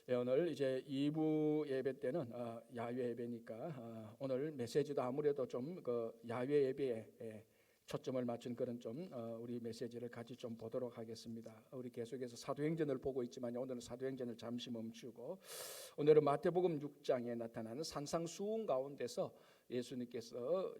오늘 이제 2부 예배 때는 야외 예배니까 오늘 메시지도 아무래도 좀 그 야외 예배에 초점을 맞춘 그런 좀 우리 메시지를 같이 좀 보도록 하겠습니다. 우리 계속해서 사도행전을 보고 있지만 오늘은 사도행전을 잠시 멈추고 오늘은 마태복음 6장에 나타나는 산상수훈 가운데서 예수님께서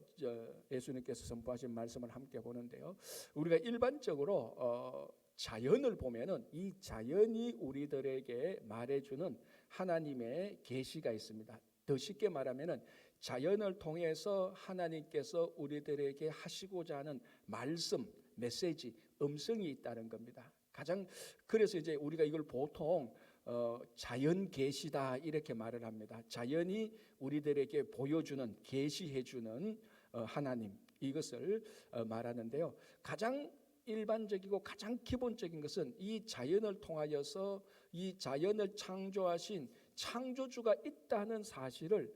선포하신 말씀을 함께 보는데요. 우리가 일반적으로 자연을 보면은 이 자연이 우리들에게 말해주는 하나님의 계시가 있습니다. 더 쉽게 말하면은 자연을 통해서 하나님께서 우리들에게 하시고자 하는 말씀, 메시지, 음성이 있다는 겁니다. 그래서 이제 우리가 이걸 보통 자연 계시다 이렇게 말을 합니다. 자연이 우리들에게 보여주는, 계시해주는 하나님, 이것을 말하는데요. 가장 일반적이고 가장 기본적인 것은 이 자연을 통하여서 이 자연을 창조하신 창조주가 있다는 사실을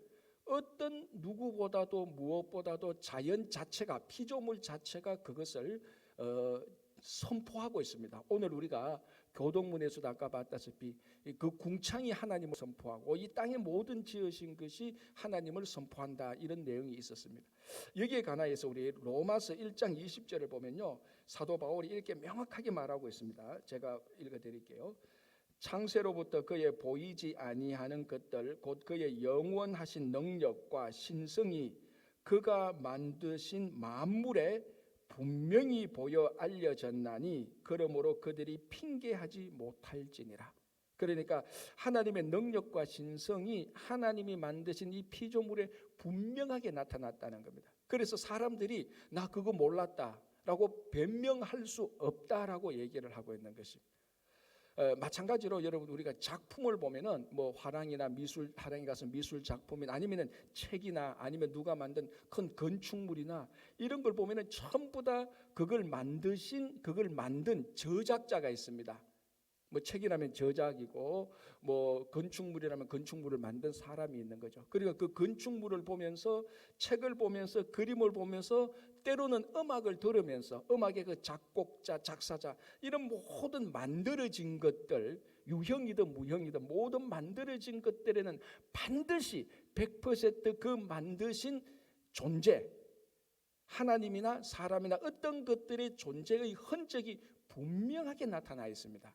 어떤 누구보다도 무엇보다도 자연 자체가, 피조물 자체가 그것을 선포하고 있습니다. 오늘 우리가 교동문에서도 아까 봤다시피 그 궁창이 하나님을 선포하고 이 땅의 모든 지으신 것이 하나님을 선포한다, 이런 내용이 있었습니다. 여기에 관하여서 우리 로마서 1장 20절을 보면요, 사도 바울이 이렇게 명확하게 말하고 있습니다. 제가 읽어드릴게요. 창세로부터 그의 보이지 아니하는 것들 곧 그의 영원하신 능력과 신성이 그가 만드신 만물에 분명히 보여 알려졌나니 그러므로 그들이 핑계하지 못할지니라. 그러니까 하나님의 능력과 신성이 하나님이 만드신 이 피조물에 분명하게 나타났다는 겁니다. 그래서 사람들이 나 그거 몰랐다라고 변명할 수 없다라고 얘기를 하고 있는 것입니다. 마찬가지로 여러분, 우리가 작품을 보면은 뭐 화랑이나 화랑이 가서 미술 작품이나 아니면은 책이나 아니면 누가 만든 큰 건축물이나 이런 걸 보면은 전부 다 그걸 만든 저작자가 있습니다. 뭐 책이라면 저작이고 뭐 건축물이라면 건축물을 만든 사람이 있는 거죠. 그리고 그 건축물을 보면서, 책을 보면서, 그림을 보면서, 때로는 음악을 들으면서 음악의 그 작곡자, 작사자, 이런 모든 만들어진 것들, 유형이든 무형이든 모든 만들어진 것들에는 반드시 100% 그 만드신 존재, 하나님이나 사람이나 어떤 것들의 존재의 흔적이 분명하게 나타나 있습니다.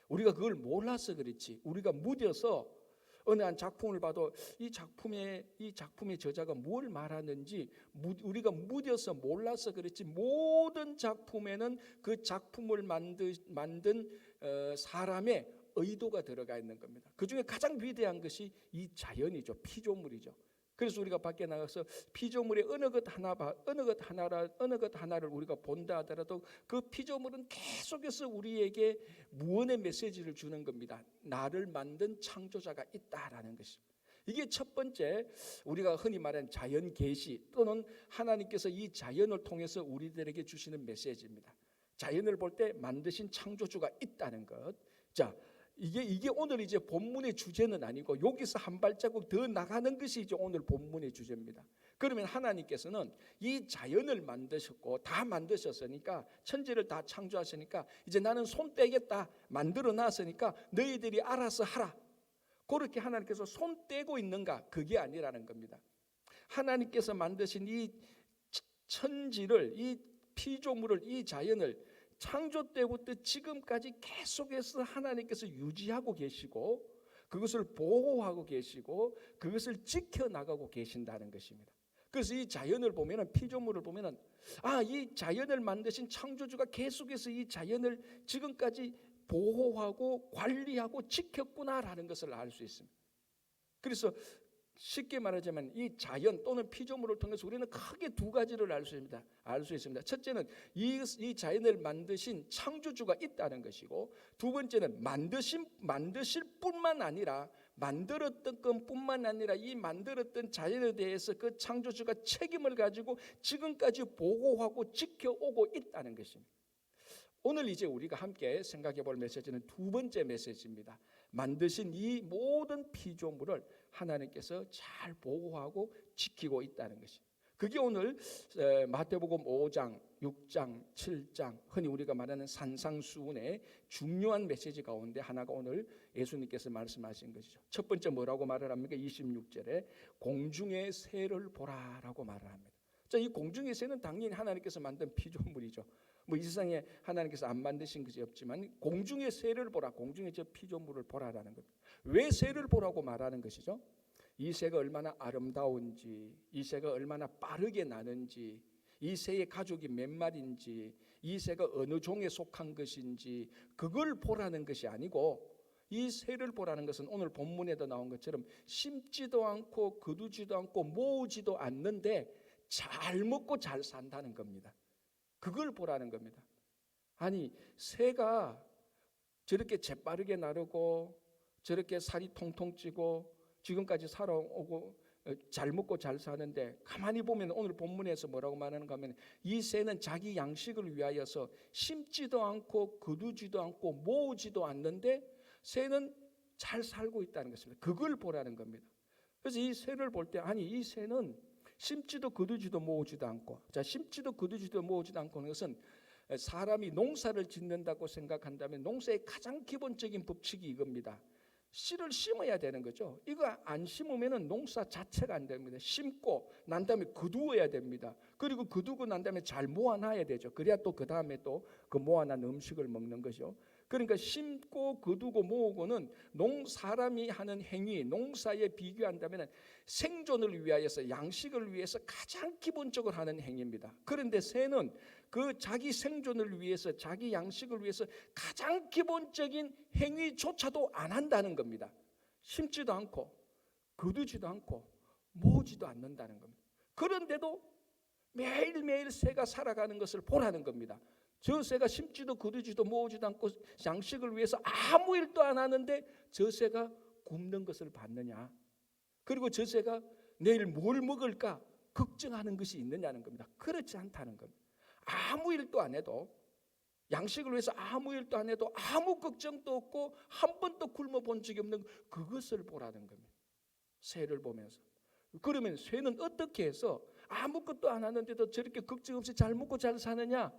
우리가 그걸 몰라서 그렇지, 우리가 무뎌서 어느 한 작품을 봐도 이 작품의 저자가 뭘 말하는지 우리가 무뎌서 몰라서 그렇지, 모든 작품에는 그 작품을 만든 사람의 의도가 들어가 있는 겁니다. 그 중에 가장 위대한 것이 이 자연이죠. 피조물이죠. 그래서 우리가 밖에 나가서 피조물의 어느 것 하나를 우리가 본다 하더라도 그 피조물은 계속해서 우리에게 무언의 메시지를 주는 겁니다. 나를 만든 창조자가 있다라는 것입니다. 이게 첫 번째, 우리가 흔히 말하는 자연 계시 또는 하나님께서 이 자연을 통해서 우리들에게 주시는 메시지입니다. 자연을 볼 때 만드신 창조주가 있다는 것. 자, 이게 오늘 이제 본문의 주제는 아니고 여기서 한 발자국 더 나가는 것이 이제 오늘 본문의 주제입니다. 그러면 하나님께서는 이 자연을 만드셨고 다 만드셨으니까, 천지를 다 창조하시니까 이제 나는 손 떼겠다, 만들어 놨으니까 너희들이 알아서 하라, 그렇게 하나님께서 손 떼고 있는가? 그게 아니라는 겁니다. 하나님께서 만드신 이 천지를, 이 피조물을, 이 자연을 창조 때부터 지금까지 계속해서 하나님께서 유지하고 계시고 그것을 보호하고 계시고 그것을 지켜나가고 계신다는 것입니다. 그래서 이 자연을 보면은, 피조물을 보면은, 이 자연을 만드신 창조주가 계속해서 이 자연을 지금까지 보호하고 관리하고 지켰구나라는 것을 알 수 있습니다. 그래서 쉽게 말하자면 이 자연 또는 피조물을 통해서 우리는 크게 두 가지를 알 수 있습니다. 첫째는 이 자연을 만드신 창조주가 있다는 것이고, 두 번째는 만드실 뿐만 아니라, 만들었던 것뿐만 아니라 이 만들었던 자연에 대해서 그 창조주가 책임을 가지고 지금까지 보호하고 지켜오고 있다는 것입니다. 오늘 이제 우리가 함께 생각해 볼 메시지는 두 번째 메시지입니다. 만드신 이 모든 피조물을 하나님께서 잘 보호하고 지키고 있다는 것입니다. 그게 오늘 마태복음 5장, 6장, 7장 흔히 우리가 말하는 산상수훈의 중요한 메시지 가운데 하나가 오늘 예수님께서 말씀하신 것이죠. 첫 번째 뭐라고 말을 합니까? 26절에 공중의 새를 보라라고 말을 합니다. 자, 이 공중의 새는 당연히 하나님께서 만든 피조물이죠. 뭐 이 세상에 하나님께서 안 만드신 것이 없지만 공중의 새를 보라, 공중의 저 피조물을 보라라는 겁니다. 왜 새를 보라고 말하는 것이죠? 이 새가 얼마나 아름다운지, 이 새가 얼마나 빠르게 나는지, 이 새의 가족이 몇 마리인지, 이 새가 어느 종에 속한 것인지 그걸 보라는 것이 아니고, 이 새를 보라는 것은 오늘 본문에도 나온 것처럼 심지도 않고 거두지도 않고 모으지도 않는데 잘 먹고 잘 산다는 겁니다. 그걸 보라는 겁니다. 아니, 새가 저렇게 재빠르게 나르고 저렇게 살이 통통 찌고 지금까지 살아오고 잘 먹고 잘 사는데, 가만히 보면 오늘 본문에서 뭐라고 말하는가 하면 이 새는 자기 양식을 위하여서 심지도 않고 거두지도 않고 모으지도 않는데 새는 잘 살고 있다는 것입니다. 그걸 보라는 겁니다. 그래서 이 새를 볼 때, 아니 이 새는 심지도 거두지도 모으지도 않고, 자, 심지도 거두지도 모으지도 않고 하는 것은 사람이 농사를 짓는다고 생각한다면 농사의 가장 기본적인 법칙이 이겁니다. 씨를 심어야 되는 거죠. 이거 안 심으면 농사 자체가 안 됩니다. 심고 난 다음에 거두어야 됩니다. 그리고 거두고 난 다음에 잘 모아놔야 되죠. 그래야 또 그 다음에 또 그 모아놓은 음식을 먹는 거죠. 그러니까 심고 거두고 모으고는 사람이 하는 행위, 농사에 비교한다면 생존을 위하여서, 양식을 위해서 가장 기본적으로 하는 행위입니다. 그런데 새는 그 자기 생존을 위해서, 자기 양식을 위해서 가장 기본적인 행위조차도 안 한다는 겁니다. 심지도 않고 거두지도 않고 모으지도 않는다는 겁니다. 그런데도 매일매일 새가 살아가는 것을 보라는 겁니다. 저 새가 심지도 거두지도 모으지도 않고 양식을 위해서 아무 일도 안 하는데 저 새가 굶는 것을 봤느냐, 그리고 저 새가 내일 뭘 먹을까 걱정하는 것이 있느냐는 겁니다. 그렇지 않다는 겁니다. 아무 일도 안 해도, 양식을 위해서 아무 일도 안 해도 아무 걱정도 없고 한 번도 굶어 본 적이 없는 그것을 보라는 겁니다. 새를 보면서. 그러면 새는 어떻게 해서 아무것도 안 하는데도 저렇게 걱정 없이 잘 먹고 잘 사느냐?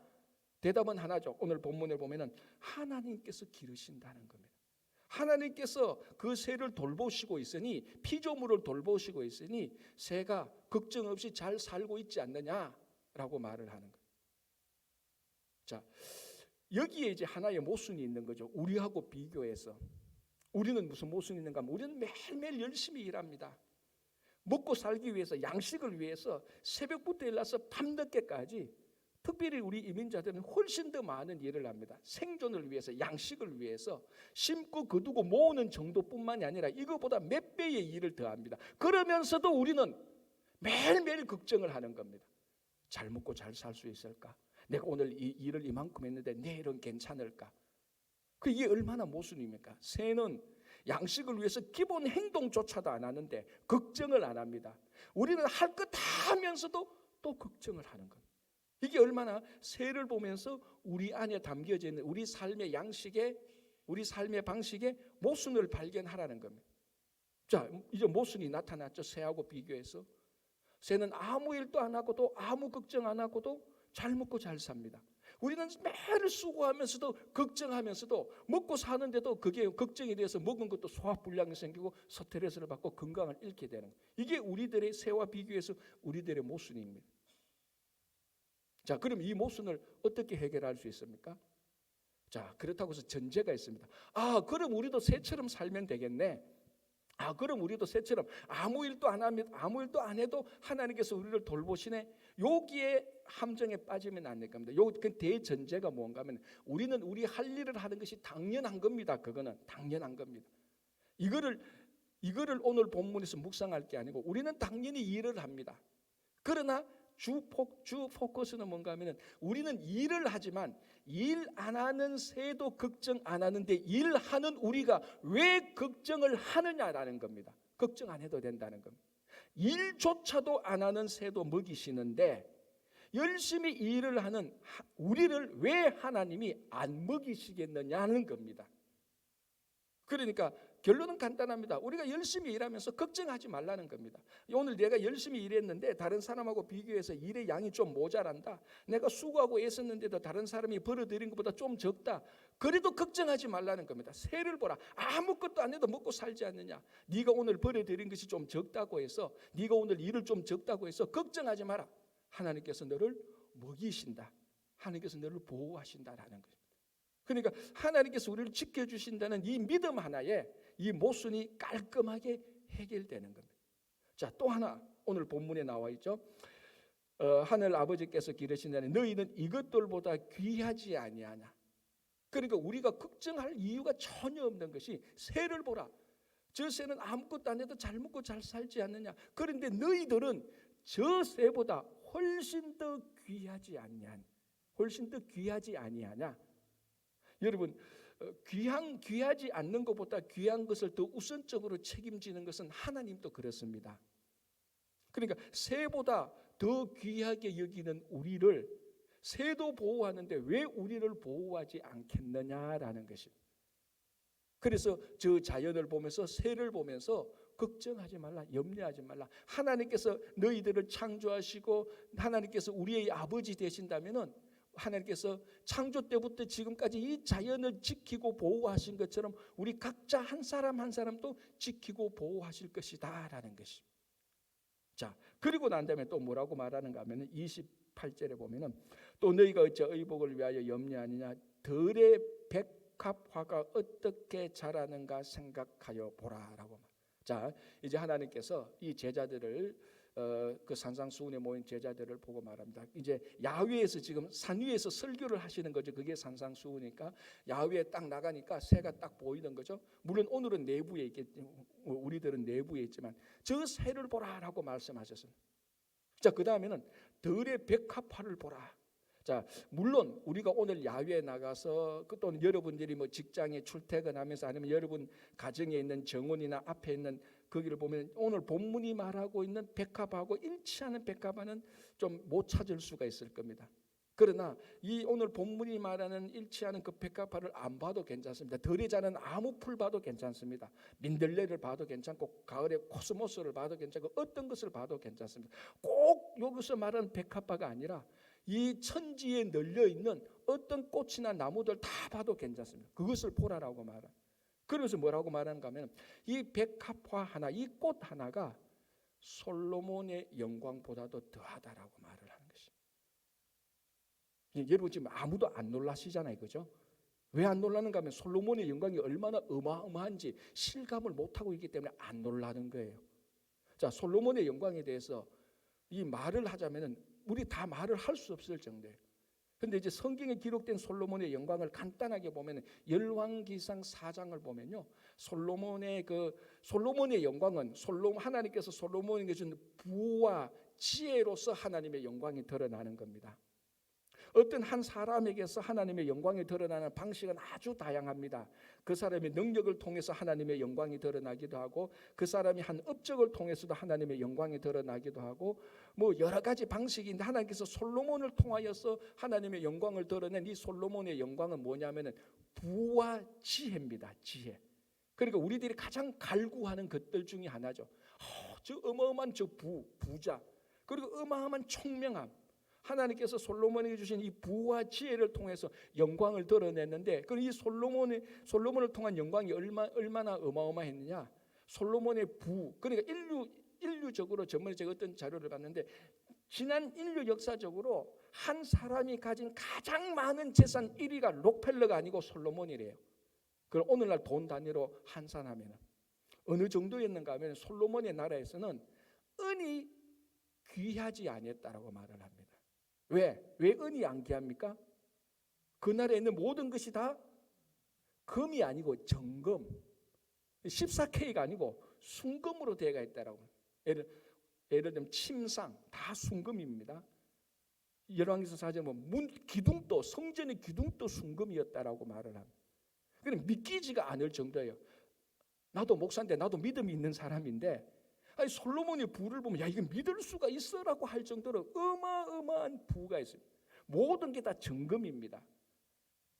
대답은 하나죠. 오늘 본문에 보면은 하나님께서 기르신다는 겁니다. 하나님께서 그 새를 돌보시고 있으니, 피조물을 돌보시고 있으니 새가 걱정 없이 잘 살고 있지 않느냐라고 말을 하는 거예요. 자, 여기에 이제 하나의 모순이 있는 거죠. 우리하고 비교해서. 우리는 무슨 모순이 있는가 하면 우리는 매일매일 열심히 일합니다. 먹고 살기 위해서, 양식을 위해서 새벽부터 일어나서 밤늦게까지, 특별히 우리 이민자들은 훨씬 더 많은 일을 합니다. 생존을 위해서, 양식을 위해서 심고 거두고 모으는 정도뿐만이 아니라 이거보다 몇 배의 일을 더합니다. 그러면서도 우리는 매일매일 걱정을 하는 겁니다. 잘 먹고 잘 살 수 있을까? 내가 오늘 이 일을 이만큼 했는데 내일은 괜찮을까? 이게 얼마나 모순입니까? 새는 양식을 위해서 기본 행동조차도 안 하는데 걱정을 안 합니다. 우리는 할 것 다 하면서도 또 걱정을 하는 겁니다. 이게 얼마나 새를 보면서 우리 안에 담겨져 있는 우리 삶의 양식에, 우리 삶의 방식에 모순을 발견하라는 겁니다. 자, 이제 모순이 나타났죠. 새하고 비교해서. 새는 아무 일도 안 하고도, 아무 걱정 안 하고도 잘 먹고 잘 삽니다. 우리는 매일 수고하면서도, 걱정하면서도, 먹고 사는데도 그게 걱정이 돼서 먹은 것도 소화불량이 생기고 스트레스를 받고 건강을 잃게 되는 거예요. 이게 우리들의, 새와 비교해서 우리들의 모순입니다. 자, 그럼 이 모순을 어떻게 해결할 수 있습니까? 자, 그렇다고 해서 전제가 있습니다. 그럼 우리도 새처럼 살면 되겠네. 그럼 우리도 새처럼 아무 일도 안 하면, 아무 일도 안 해도 하나님께서 우리를 돌보시네. 여기에 함정에 빠지면 안 될 겁니다. 그 대전제가 뭔가 하면 우리는 우리 할 일을 하는 것이 당연한 겁니다. 그거는 당연한 겁니다. 이거를 오늘 본문에서 묵상할 게 아니고 우리는 당연히 일을 합니다. 그러나 주 포커스는 뭔가 하면 우리는 일을 하지만 일 안 하는 새도 걱정 안 하는데 일하는 우리가 왜 걱정을 하느냐라는 겁니다. 걱정 안 해도 된다는 겁니다. 일조차도 안 하는 새도 먹이시는데 열심히 일을 하는 우리를 왜 하나님이 안 먹이시겠느냐는 겁니다. 그러니까 결론은 간단합니다. 우리가 열심히 일하면서 걱정하지 말라는 겁니다. 오늘 내가 열심히 일했는데 다른 사람하고 비교해서 일의 양이 좀 모자란다. 내가 수고하고 애썼는데도 다른 사람이 벌어들인 것보다 좀 적다. 그래도 걱정하지 말라는 겁니다. 새를 보라. 아무것도 안 해도 먹고 살지 않느냐. 네가 오늘 벌어들인 것이 좀 적다고 해서, 네가 오늘 일을 좀 적다고 해서 걱정하지 마라. 하나님께서 너를 먹이신다. 하나님께서 너를 보호하신다라는 거예요. 그러니까 하나님께서 우리를 지켜주신다는 이 믿음 하나에 이 모순이 깔끔하게 해결되는 겁니다. 자, 또 하나 오늘 본문에 나와 있죠. 하늘 아버지께서 기르신다는 너희는 이것들보다 귀하지 아니하냐. 그러니까 우리가 걱정할 이유가 전혀 없는 것이 새를 보라. 저 새는 아무것도 안 해도 잘 먹고 잘 살지 않느냐. 그런데 너희들은 저 새보다 훨씬 더 귀하지 않냐. 훨씬 더 귀하지 아니하냐. 여러분, 귀하지 않는 것보다 귀한 것을 더 우선적으로 책임지는 것은 하나님도 그렇습니다. 그러니까 새보다 더 귀하게 여기는 우리를 새도 보호하는데 왜 우리를 보호하지 않겠느냐라는 것입니다. 그래서 저 자연을 보면서 새를 보면서 걱정하지 말라, 염려하지 말라. 하나님께서 너희들을 창조하시고 하나님께서 우리의 아버지 되신다면은 하나님께서 창조 때부터 지금까지 이 자연을 지키고 보호하신 것처럼 우리 각자 한 사람 한 사람도 지키고 보호하실 것이다 라는 것입니다. 자, 그리고 난 다음에 또 뭐라고 말하는가 하면 28절에 보면은 또 너희가 어찌 의복을 위하여 염려하느냐. 들의 백합화가 어떻게 자라는가 생각하여 보라라고. 자, 이제 하나님께서 이 제자들을 그 산상수훈에 모인 제자들을 보고 말합니다. 이제 야외에서 지금 산 위에서 설교를 하시는 거죠. 그게 산상수훈이니까 야외에 딱 나가니까 새가 딱 보이는 거죠. 물론 오늘은 내부에 있겠지, 우리들은 내부에 있지만 저 새를 보라라고 말씀하셨습니다. 자, 그 다음에는 들의 백합화를 보라. 자, 물론 우리가 오늘 야외에 나가서 또는 여러분들이 뭐 직장에 출퇴근하면서 아니면 여러분 가정에 있는 정원이나 앞에 있는 거기를 보면 오늘 본문이 말하고 있는 백합하고 일치하는 백합화는 좀 못 찾을 수가 있을 겁니다. 그러나 이 오늘 본문이 말하는 일치하는 그 백합화를 안 봐도 괜찮습니다. 들에 자는 아무 풀 봐도 괜찮습니다. 민들레를 봐도 괜찮고 가을에 코스모스를 봐도 괜찮고 어떤 것을 봐도 괜찮습니다. 꼭 여기서 말하는 백합화가 아니라 이 천지에 널려 있는 어떤 꽃이나 나무들 다 봐도 괜찮습니다. 그것을 보라라고 말합니다. 그러면서 뭐라고 말하는가 하면 이 백합화 하나, 이 꽃 하나가 솔로몬의 영광보다도 더하다라고 말을 하는 것입니다. 여러분 지금 아무도 안 놀라시잖아요, 그죠? 왜 안 놀라는가 하면 솔로몬의 영광이 얼마나 어마어마한지 실감을 못하고 있기 때문에 안 놀라는 거예요. 자, 솔로몬의 영광에 대해서 이 말을 하자면은 우리 다 말을 할 수 없을 정도예요. 근데 이제 성경에 기록된 솔로몬의 영광을 간단하게 보면 열왕기상 4장을 보면요, 솔로몬의 영광은 하나님께서 솔로몬에게 준 부와 지혜로서 하나님의 영광이 드러나는 겁니다. 어떤 한 사람에게서 하나님의 영광이 드러나는 방식은 아주 다양합니다. 그 사람의 능력을 통해서 하나님의 영광이 드러나기도 하고 그 사람이 한 업적을 통해서도 하나님의 영광이 드러나기도 하고 뭐 여러 가지 방식인데 하나님께서 솔로몬을 통하여서 하나님의 영광을 드러낸 이 솔로몬의 영광은 뭐냐면은 부와 지혜입니다. 지혜. 그러니까 우리들이 가장 갈구하는 것들 중에 하나죠. 저 어마어마한 저 부자 그리고 어마어마한 총명함. 하나님께서 솔로몬에게 주신 이 부와 지혜를 통해서 영광을 드러냈는데 그 이 솔로몬을 통한 영광이 얼마나 어마어마했느냐. 솔로몬의 부, 그러니까 인류적으로 전번에 제가 어떤 자료를 봤는데 지난 인류 역사적으로 한 사람이 가진 가장 많은 재산 1위가 록펠러가 아니고 솔로몬이래요. 그럼 오늘날 돈 단위로 환산하면 어느 정도였는가 하면 솔로몬의 나라에서는 은이 귀하지 아니했다라고 말을 합니다. 왜 은이 안 귀합니까? 그 나라에 있는 모든 것이 다 금이 아니고 정금, 14K가 아니고 순금으로 되어 있다라고. 예를 들면 침상 다 순금입니다. 열왕기서 4장에 보면 기둥도 성전의 기둥도 순금이었다라고 말을 합니다. 그럼 믿기지가 않을 정도예요. 나도 목사인데 나도 믿음이 있는 사람인데 아니 솔로몬의 부를 보면 야 이거 믿을 수가 있어라고 할 정도로 어마어마한 부가 있습니다. 모든 게 다 정금입니다.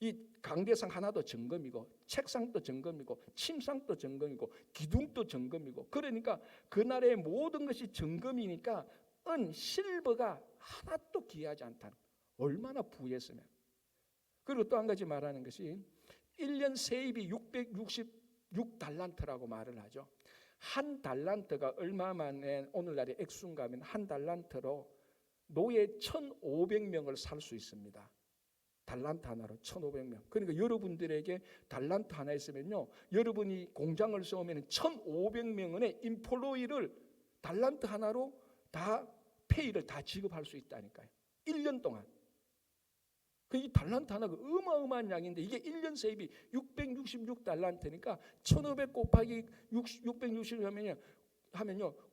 이 강대상 하나도 점검이고 책상도 점검이고 침상도 점검이고 기둥도 점검이고, 그러니까 그날의 모든 것이 점검이니까 실버가 하나도 귀하지 않다는, 얼마나 부했으면. 그리고 또 한 가지 말하는 것이 1년 세입이 666달란트라고 말을 하죠. 한 달란트가 얼마만에 오늘날의 액수인가 하면 한 달란트로 노예 1,500명을 살 수 있습니다. 달란트 하나로 1,500명. 그러니까 여러분들에게 달란트 하나 있으면요, 여러분이 공장을 세우면 1,500명의 인플로이를 달란트 하나로 다 페이를 다 지급할 수 있다니까요. 1년 동안. 이 달란트 하나가 어마어마한 양인데, 이게 1년 세입이 666달란트니까 1,500 곱하기 660 하면요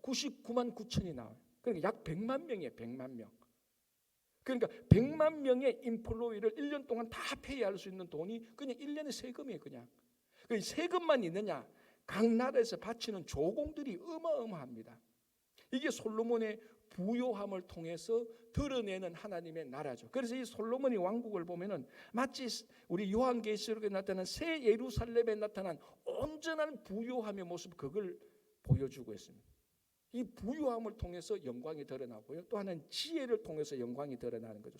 99만 9천이 나와요. 그러니까 약 100만 명이에요. 100만 명. 그러니까 100만 명의 인플로이를 1년 동안 다 페이할 수 있는 돈이 그냥 1년의 세금이에요. 그냥 세금만 있느냐, 각 나라에서 바치는 조공들이 어마어마합니다. 이게 솔로몬의 부요함을 통해서 드러내는 하나님의 나라죠. 그래서 이 솔로몬의 왕국을 보면은 마치 우리 요한계시록에 나타난 새 예루살렘에 나타난 온전한 부요함의 모습, 그걸 보여주고 있습니다. 이 부유함을 통해서 영광이 드러나고요, 또 하나는 지혜를 통해서 영광이 드러나는 거죠.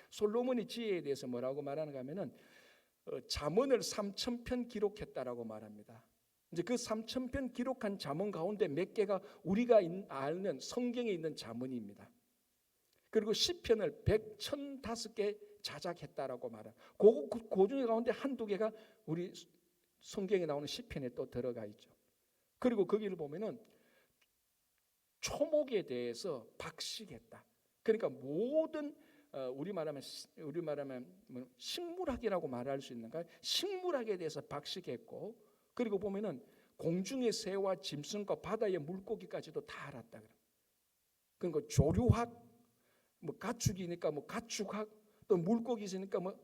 솔로몬이 지혜에 대해서 뭐라고 말하는가 하면은 잠언을 3,000편 기록했다라고 말합니다. 이제 그 3,000편 기록한 잠언 가운데 몇 개가 우리가 아는 성경에 있는 잠언입니다. 그리고 시편을 105개 자작했다라고 말합니다. 그 중에 가운데 한두 개가 우리 성경에 나오는 시편에 또 들어가 있죠. 그리고 거기를 보면은 초목에 대해서 박식했다. 그러니까 모든 우리 말하면 식물학이라고 말할 수 있는가요? 식물학에 대해서 박식했고, 그리고 보면은 공중의 새와 짐승과 바다의 물고기까지도 다 알았다. 그러니까 조류학, 뭐 가축이니까 뭐 가축학, 또 물고기 있으니까 뭐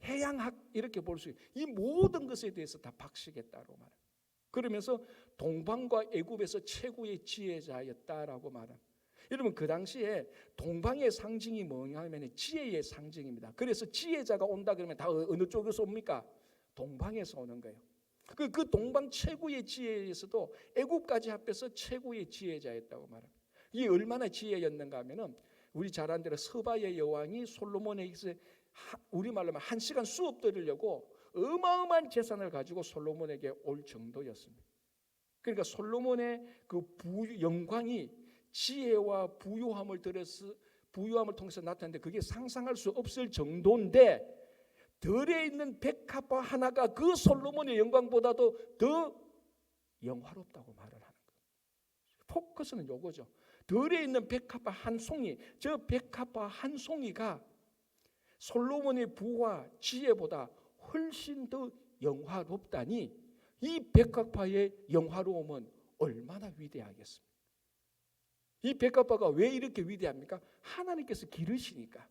해양학, 이렇게 볼 수 있어요. 이 모든 것에 대해서 다 박식했다고 말해요. 그러면서 동방과 애굽에서 최고의 지혜자였다라고 말합니다. 여러분, 그 당시에 동방의 상징이 뭐냐 하면 지혜의 상징입니다. 그래서 지혜자가 온다 그러면 다 어느 쪽에서 옵니까? 동방에서 오는 거예요. 그 동방 최고의 지혜에서도 애굽까지 합해서 최고의 지혜자였다고 말합니다. 이게 얼마나 지혜였는가 하면은 우리 잘 아는 대로 서바의 여왕이 솔로몬에게서 우리말로 하면 1시간 수업 들으려고 어마어마한 재산을 가지고 솔로몬에게 올 정도였습니다. 그러니까 솔로몬의 그 영광이 지혜와 부유함을 통해서 나타났는데, 그게 상상할 수 없을 정도인데, 들에 있는 백합화 하나가 그 솔로몬의 영광보다도 더 영화롭다고 말을 하는 거예요. 포커스는 요거죠. 들에 있는 백합화 한 송이, 저 백합화 한 송이가 솔로몬의 부와 지혜보다 훨씬 더 영화롭다니, 이 백합화의 영화로움은 얼마나 위대하겠습니까? 이 백합화가 왜 이렇게 위대합니까? 하나님께서 기르시니까.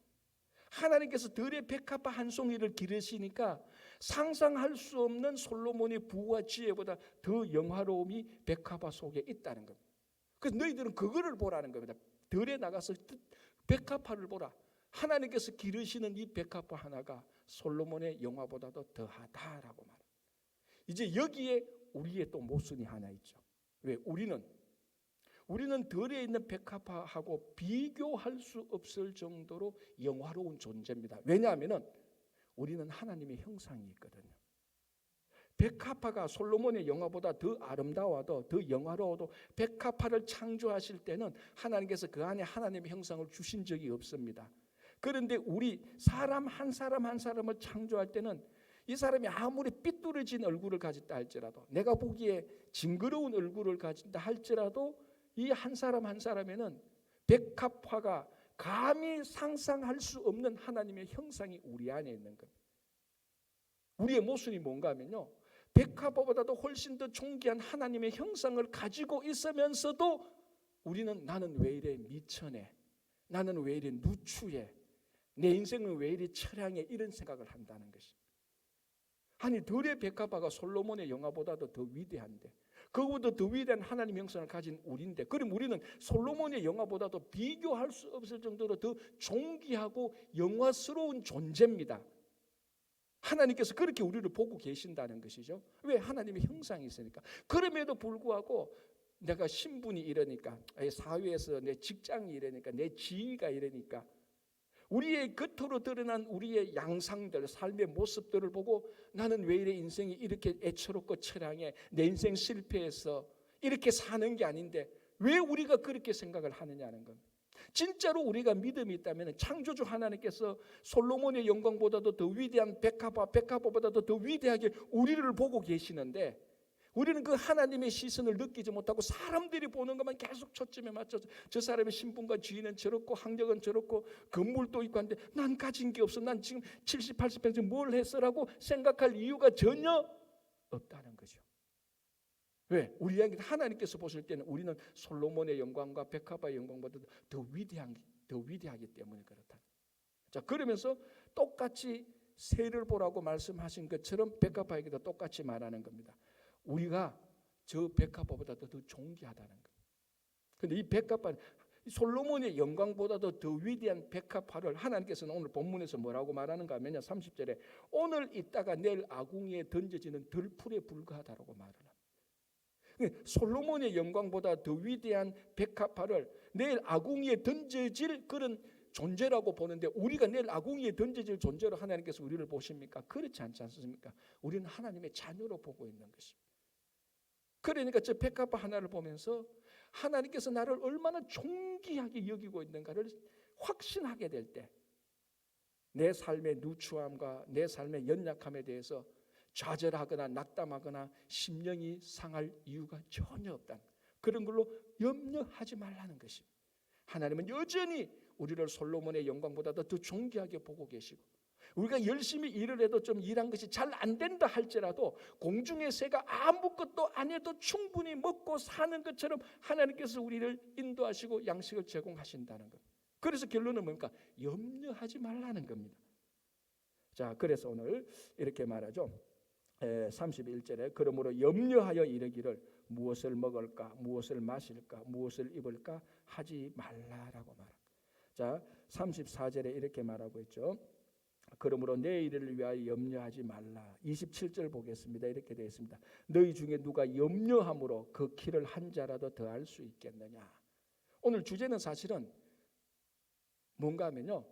하나님께서 들의 백합화 한 송이를 기르시니까 상상할 수 없는 솔로몬의 부와 지혜보다 더 영화로움이 백합화 속에 있다는 겁니다. 그래서 너희들은 그거를 보라는 겁니다. 들에 나가서 백합화를 보라. 하나님께서 기르시는 이 백합화 하나가 솔로몬의 영화보다도 더하다라고 말합니다. 이제 여기에 우리의 또 모순이 하나 있죠. 왜? 우리는 들에 있는 백합화하고 비교할 수 없을 정도로 영화로운 존재입니다. 왜냐하면 우리는 하나님의 형상이 있거든요. 백합화가 솔로몬의 영화보다 더 아름다워도 더 영화로워도 백합화를 창조하실 때는 하나님께서 그 안에 하나님의 형상을 주신 적이 없습니다. 그런데 우리 사람 한 사람을 창조할 때는 이 사람이 아무리 삐뚤어진 얼굴을 가졌다 할지라도, 내가 보기에 징그러운 얼굴을 가진다 할지라도, 이 한 사람에는 백합화가 감히 상상할 수 없는 하나님의 형상이 우리 안에 있는 겁니다. 우리의 모순이 뭔가 하면요, 백합화보다도 훨씬 더 존귀한 하나님의 형상을 가지고 있으면서도 우리는 나는 왜 이래 미천해, 나는 왜 이래 누추해, 내 인생은 왜 이래 처량해, 이런 생각을 한다는 것입니다. 아니, 들의 백합화가 솔로몬의 영화보다도 더 위대한데, 그보다 더 위대한 하나님의 형상을 가진 우리인데, 그럼 우리는 솔로몬의 영화보다도 비교할 수 없을 정도로 더 존귀하고 영화스러운 존재입니다. 하나님께서 그렇게 우리를 보고 계신다는 것이죠. 왜? 하나님의 형상이 있으니까. 그럼에도 불구하고 내가 신분이 이러니까, 사회에서 내 직장이 이러니까, 내 지위가 이러니까, 우리의 겉으로 드러난 우리의 양상들, 삶의 모습들을 보고 나는 왜 이래 인생이 이렇게 애처롭고 처량해, 내 인생 실패해서 이렇게 사는 게 아닌데 왜 우리가 그렇게 생각을 하느냐는 겁니다. 진짜로 우리가 믿음이 있다면 창조주 하나님께서 솔로몬의 영광보다도 더 위대한 백합화보다도 더 위대하게 우리를 보고 계시는데, 우리는 그 하나님의 시선을 느끼지 못하고 사람들이 보는 것만 계속 초점에 맞춰서 저 사람의 신분과 지위는 저렇고 학력은 저렇고 건물도 있고 한데 난 가진 게 없어, 난 지금 70, 80평생 뭘 했어라고 생각할 이유가 전혀 없다는 거죠. 왜? 우리에게 하나님께서 보실 때는 우리는 솔로몬의 영광과 백합화의 영광보다 더 위대하기 때문에 그렇다. 자, 그러면서 똑같이 새를 보라고 말씀하신 것처럼 백합화에게도 똑같이 말하는 겁니다. 우리가 저 백합화보다도 더 존귀하다는 거예요. 그런데 이 백합화, 솔로몬의 영광보다도 더 위대한 백합화를 하나님께서는 오늘 본문에서 뭐라고 말하는가 하면 30절에 오늘 있다가 내일 아궁이에 던져지는 들풀에 불과하다라고 말을 합니다. 솔로몬의 영광보다 더 위대한 백합화를 내일 아궁이에 던져질 그런 존재라고 보는데, 우리가 내일 아궁이에 던져질 존재로 하나님께서 우리를 보십니까? 그렇지 않지 않습니까? 우리는 하나님의 자녀로 보고 있는 것입니다. 그러니까 저 백합화 하나를 보면서 하나님께서 나를 얼마나 존귀하게 여기고 있는가를 확신하게 될 때, 내 삶의 누추함과 내 삶의 연약함에 대해서 좌절하거나 낙담하거나 심령이 상할 이유가 전혀 없다는, 그런 걸로 염려하지 말라는 것입니다. 하나님은 여전히 우리를 솔로몬의 영광보다도 더 존귀하게 보고 계시고, 우리가 열심히 일을 해도 좀 일한 것이 잘 안 된다 할지라도 공중의 새가 아무것도 안 해도 충분히 먹고 사는 것처럼 하나님께서 우리를 인도하시고 양식을 제공하신다는 것. 그래서 결론은 뭡니까? 염려하지 말라는 겁니다. 자, 그래서 오늘 이렇게 말하죠. 31절에 그러므로 염려하여 이르기를 무엇을 먹을까, 무엇을 마실까, 무엇을 입을까 하지 말라라고 말합니다. 자, 34절에 이렇게 말하고 있죠. 그러므로 내일을 위하여 염려하지 말라. 27절 보겠습니다. 이렇게 되어 있습니다. 너희 중에 누가 염려함으로 그 키를 한 자라도 더할 수 있겠느냐. 오늘 주제는 사실은 뭔가 하면요,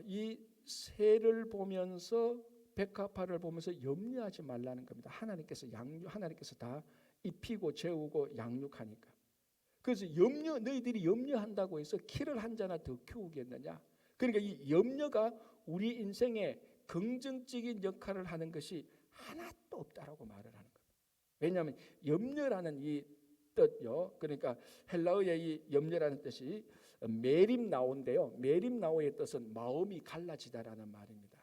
이 새를 보면서 백합화를 보면서 염려하지 말라는 겁니다. 하나님께서 다 입히고 재우고 양육하니까. 그래서 너희들이 염려한다고 해서 키를 한 자나 더 키우겠느냐. 그러니까 이 염려가 우리 인생에 긍정적인 역할을 하는 것이 하나도 없다라고 말을 하는 거예요. 왜냐하면 염려라는 이 뜻요, 그러니까 헬라어의 이 염려라는 뜻이 메림나오인데요. 메림나오의 뜻은 마음이 갈라지다라는 말입니다.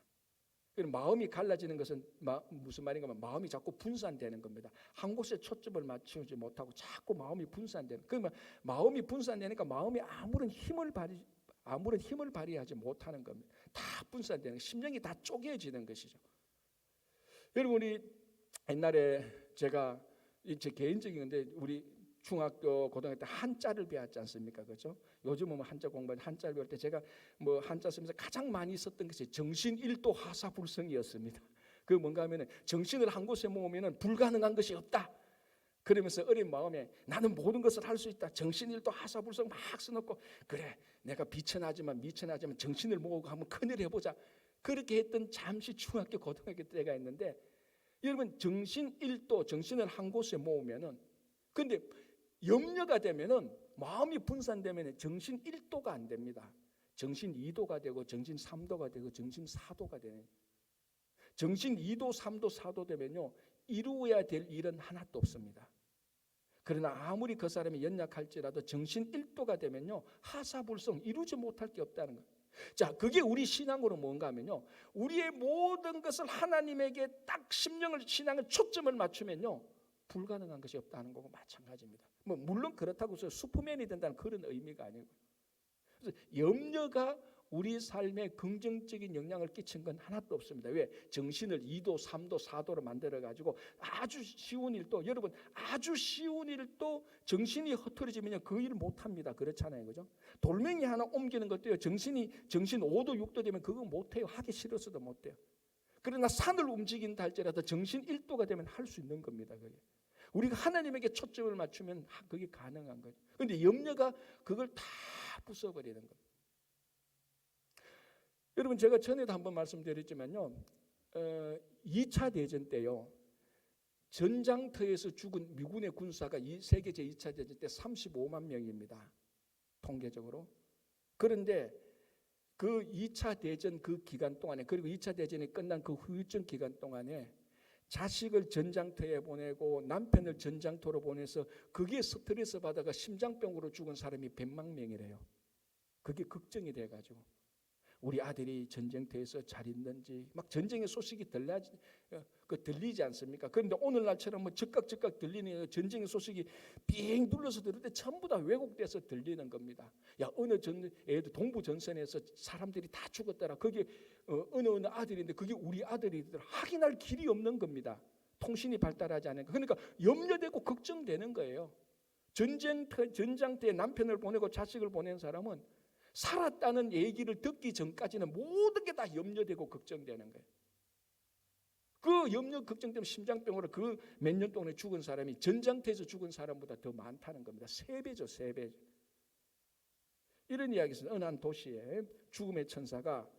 마음이 갈라지는 것은 무슨 말인가 하면 마음이 자꾸 분산되는 겁니다. 한 곳에 초점을 맞추지 못하고 자꾸 마음이 분산되는. 그러면 마음이 분산되니까 마음이 아무런 힘을 발휘하지 못하는 겁니다. 다 분산되는, 심령이 다 쪼개지는 것이죠. 여러분, 우리 옛날에 제가 제 개인적인 건데 우리 중학교 고등학교 때 한자를 배웠지 않습니까? 그렇죠? 요즘은 한자 공부할 때 한자를 배울 때 제가 한자 쓰면서 가장 많이 썼던 것이 정신일도 화사불성이었습니다. 그 뭔가 하면은 정신을 한 곳에 모으면은 불가능한 것이 없다. 그러면서 어린 마음에 나는 모든 것을 할 수 있다. 정신일도 하사불성 막 써놓고, 그래 내가 비천하지만 미천하지만 정신을 모으고 한번 큰일 해보자. 그렇게 했던 잠시 중학교 고등학교 때가 있는데, 여러분 정신일도, 정신을 한 곳에 모으면은, 근데 염려가 되면은 마음이 분산되면 정신 1도가 안 됩니다. 정신 2도가 되고 정신 3도가 되고 정신 4도가 되는. 정신 2도, 3도, 4도 되면요 이루어야 될 일은 하나도 없습니다. 그러나 아무리 그 사람이 연약할지라도 정신 1도가 되면요 하사불성, 이루지 못할 게 없다는 거예요. 자, 그게 우리 신앙으로 뭔가 하면요, 우리의 모든 것을 하나님에게 딱 신앙을 초점을 맞추면요 불가능한 것이 없다는 거고 마찬가지입니다. 물론 그렇다고 해서 슈퍼맨이 된다는 그런 의미가 아니고, 그래서 염려가 우리 삶에 긍정적인 영향을 끼친 건 하나도 없습니다. 왜? 정신을 2도, 3도, 4도로 만들어가지고 아주 쉬운 일도, 여러분 아주 쉬운 일도 정신이 흐트러지면 그 일을 못합니다. 그렇잖아요, 그죠? 돌멩이 하나 옮기는 것도요, 정신 5도, 6도 되면 그거 못해요. 하기 싫어서도 못해요. 그러나 산을 움직인다 할지라도 정신 1도가 되면 할 수 있는 겁니다. 그게. 우리가 하나님에게 초점을 맞추면 그게 가능한 거죠. 그런데 염려가 그걸 다 부숴버리는 겁니다. 여러분, 제가 전에도 한번 말씀드렸지만요, 2차 대전 때요, 전장터에서 죽은 미군의 군사가 세계 제2차 대전 때 35만 명입니다. 통계적으로. 그런데 그 2차 대전 그 기간 동안에, 그리고 2차 대전이 끝난 그 후유증 기간 동안에 자식을 전장터에 보내고 남편을 전장터로 보내서 그게 스트레스 받아가 심장병으로 죽은 사람이 100만 명이래요. 그게 걱정이 돼가지고 우리 아들이 전쟁터에서 잘 있는지 막 전쟁의 소식이 들리지 않습니까? 그런데 오늘날처럼 뭐 즉각 들리는 전쟁의 소식이 빙 둘러서 들을 전부 다 왜곡돼서 들리는 겁니다. 야, 어느 동부 전선에서 사람들이 다 죽었더라. 그게 어느 아들인데 그게 우리 아들이더라. 확인할 길이 없는 겁니다. 통신이 발달하지 않으니까. 그러니까 염려되고 걱정되는 거예요. 전장터에 남편을 보내고 자식을 보낸 사람은 살았다는 얘기를 듣기 전까지는 모든 게 다 염려되고 걱정되는 거예요. 그 염려 걱정 때문에 심장병으로 그 몇 년 동안에 죽은 사람이 전장터에서 죽은 사람보다 더 많다는 겁니다. 3배죠, 3배. 이런 이야기 있어요. 어느 한 도시에 죽음의 천사가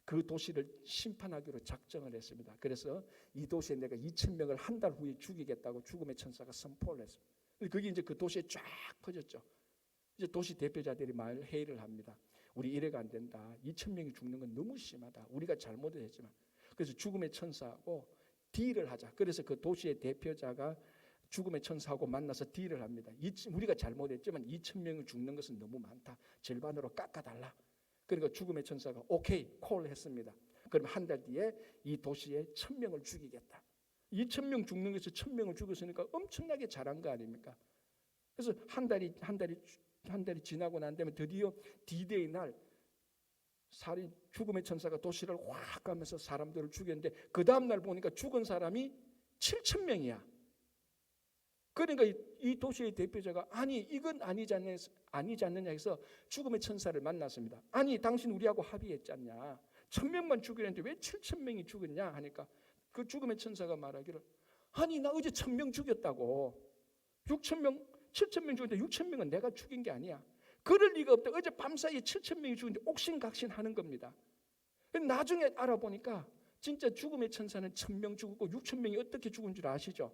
그 도시를 심판하기로 작정을 했습니다. 그래서 이 도시에 내가 2,000명을 한 달 후에 죽이겠다고 죽음의 천사가 선포를 했습니다. 그게 이제 그 도시에 쫙 퍼졌죠. 이제 도시 대표자들이 마을 회의를 합니다. 우리 이래가 안 된다. 2,000명이 죽는 건 너무 심하다. 우리가 잘못을 했지만. 그래서 죽음의 천사하고 딜을 하자. 그래서 그 도시의 대표자가 죽음의 천사하고 만나서 딜을 합니다. 우리가 잘못했지만 2,000명이 죽는 것은 너무 많다. 절반으로 깎아달라. 그러니까 죽음의 천사가 오케이 콜했습니다. 그럼 한 달 뒤에 이 도시에 1,000명을 죽이겠다. 2,000명 죽는 것에서 1,000명을 죽였으니까 엄청나게 잘한 거 아닙니까? 그래서 한 달이 지나고 난 다음에 드디어 D-Day 날 죽음의 천사가 도시를 확 가면서 사람들을 죽였는데 그 다음 날 보니까 죽은 사람이 7,000명이야. 그러니까 이 도시의 대표자가 아니 이건 아니지 않느냐 해서 죽음의 천사를 만났습니다. 아니 당신 우리하고 합의했잖냐. 1,000명만 죽이는데 왜 7,000명이 죽었냐 하니까 그 죽음의 천사가 말하기를 아니 나 어제 1,000명 죽였다고. 7,000명 죽였는데 6,000명은 내가 죽인 게 아니야. 그럴 리가 없다. 어제 밤사이에 7,000명이 죽었는데 옥신각신하는 겁니다. 나중에 알아보니까 진짜 죽음의 천사는 1,000명 죽었고 6,000명이 어떻게 죽은 줄 아시죠?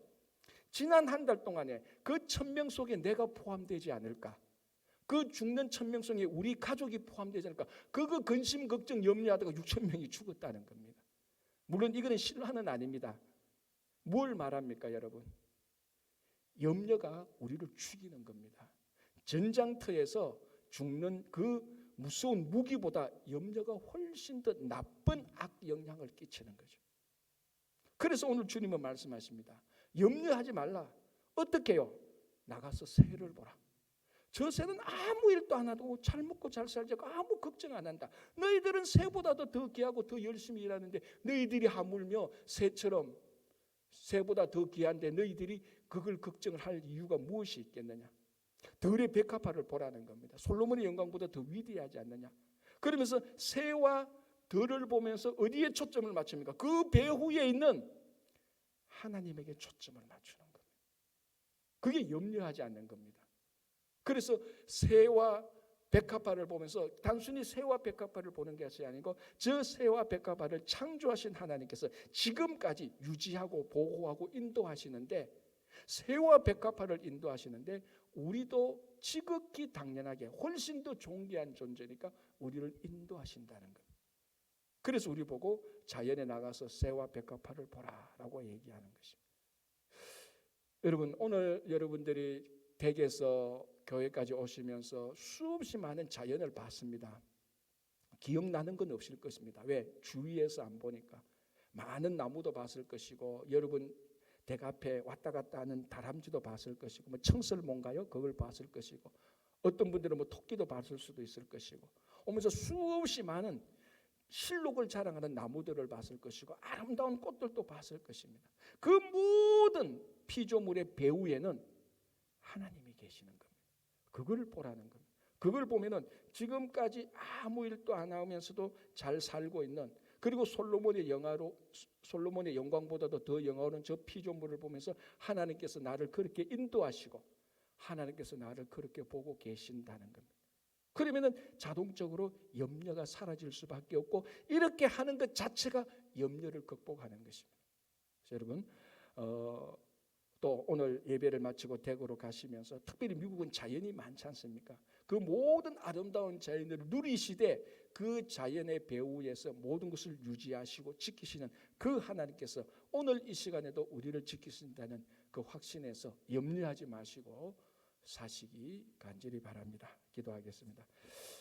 지난 한 달 동안에 그 1,000명 속에 내가 포함되지 않을까? 그 죽는 1,000명 속에 우리 가족이 포함되지 않을까? 그거 근심 걱정 염려하다가 6,000명이 죽었다는 겁니다. 물론 이거는 신화는 아닙니다. 뭘 말합니까 여러분? 염려가 우리를 죽이는 겁니다. 전장터에서 죽는 그 무서운 무기보다 염려가 훨씬 더 나쁜 악 영향을 끼치는 거죠. 그래서 오늘 주님은 말씀하십니다. 염려하지 말라. 어떻게 해요? 나가서 새를 보라. 저 새는 아무 일도 안 하고 잘 먹고 잘 살자고 아무 걱정 안 한다. 너희들은 새보다도 더 귀하고 더 열심히 일하는데 너희들이 하물며 새보다 더 귀한데 너희들이 그걸 걱정을 할 이유가 무엇이 있겠느냐. 들의 백합화를 보라는 겁니다. 솔로몬의 영광보다 더 위대하지 않느냐. 그러면서 새와 들을 보면서 어디에 초점을 맞춥니까? 그 배후에 있는 하나님에게 초점을 맞추는 겁니다. 그게 염려하지 않는 겁니다. 그래서 새와 백합화를 보면서 단순히 새와 백합화를 보는 것이 아니고 저 새와 백합화를 창조하신 하나님께서 지금까지 유지하고 보호하고 인도하시는데 새와 백합화를 인도하시는데 우리도 지극히 당연하게 훨씬 더 존귀한 존재니까 우리를 인도하신다는 겁니다. 그래서 우리 보고 자연에 나가서 새와 백합화를 보라라고 얘기하는 것입니다. 여러분 오늘 여러분들이 댁에서 교회까지 오시면서 수없이 많은 자연을 봤습니다. 기억나는 건 없을 것입니다. 왜? 주위에서 안 보니까. 많은 나무도 봤을 것이고 여러분 댁 앞에 왔다 갔다 하는 다람쥐도 봤을 것이고 청설모인가요? 그걸 봤을 것이고 어떤 분들은 토끼도 봤을 수도 있을 것이고 오면서 수없이 많은 실록을 자랑하는 나무들을 봤을 것이고 아름다운 꽃들도 봤을 것입니다. 그 모든 피조물의 배후에는 하나님이 계시는 겁니다. 그걸 보라는 겁니다. 그걸 보면은 지금까지 아무 일도 안 하면서도 잘 살고 있는, 그리고 솔로몬의 영광보다도 더 영화로운 저 피조물을 보면서 하나님께서 나를 그렇게 인도하시고 하나님께서 나를 그렇게 보고 계신다는 겁니다. 그러면은 자동적으로 염려가 사라질 수밖에 없고, 이렇게 하는 것 자체가 염려를 극복하는 것입니다. 여러분, 또 오늘 예배를 마치고 대구로 가시면서 특별히 미국은 자연이 많지 않습니까? 그 모든 아름다운 자연을 누리시되 그 자연의 배후에서 모든 것을 유지하시고 지키시는 그 하나님께서 오늘 이 시간에도 우리를 지키신다는 그 확신에서 염려하지 마시고 사시기 간절히 바랍니다. 기도하겠습니다.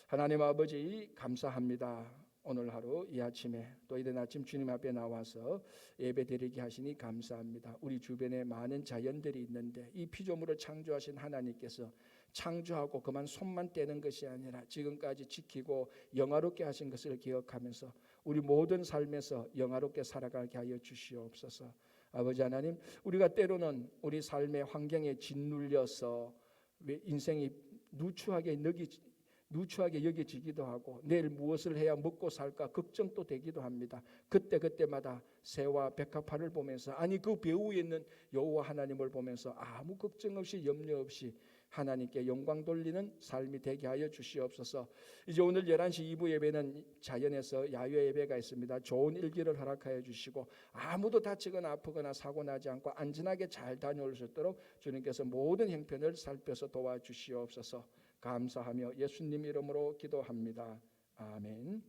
하나님 아버지, 감사합니다. 오늘 하루 이 아침에 또 이른 아침 주님 앞에 나와서 예배드리게 하시니 감사합니다. 우리 주변에 많은 자연들이 있는데 이 피조물을 창조하신 하나님께서 창조하고 그만 손만 떼는 것이 아니라 지금까지 지키고 영화롭게 하신 것을 기억하면서 우리 모든 삶에서 영화롭게 살아가게 하여 주시옵소서. 아버지 하나님, 우리가 때로는 우리 삶의 환경에 짓눌려서 인생이 누추하게 여겨지기도 하고 내일 무엇을 해야 먹고 살까 걱정도 되기도 합니다. 그때마다 새와 백합화를 보면서, 아니 그 배후에 있는 여호와 하나님을 보면서 아무 걱정 없이 염려 없이 하나님께 영광 돌리는 삶이 되게 하여 주시옵소서. 이제 오늘 11시 2부 예배는 자연에서 야외 예배가 있습니다. 좋은 일기를 허락하여 주시고 아무도 다치거나 아프거나 사고 나지 않고 안전하게 잘 다녀올 수 있도록 주님께서 모든 형편을 살펴서 도와주시옵소서. 감사하며 예수님 이름으로 기도합니다. 아멘.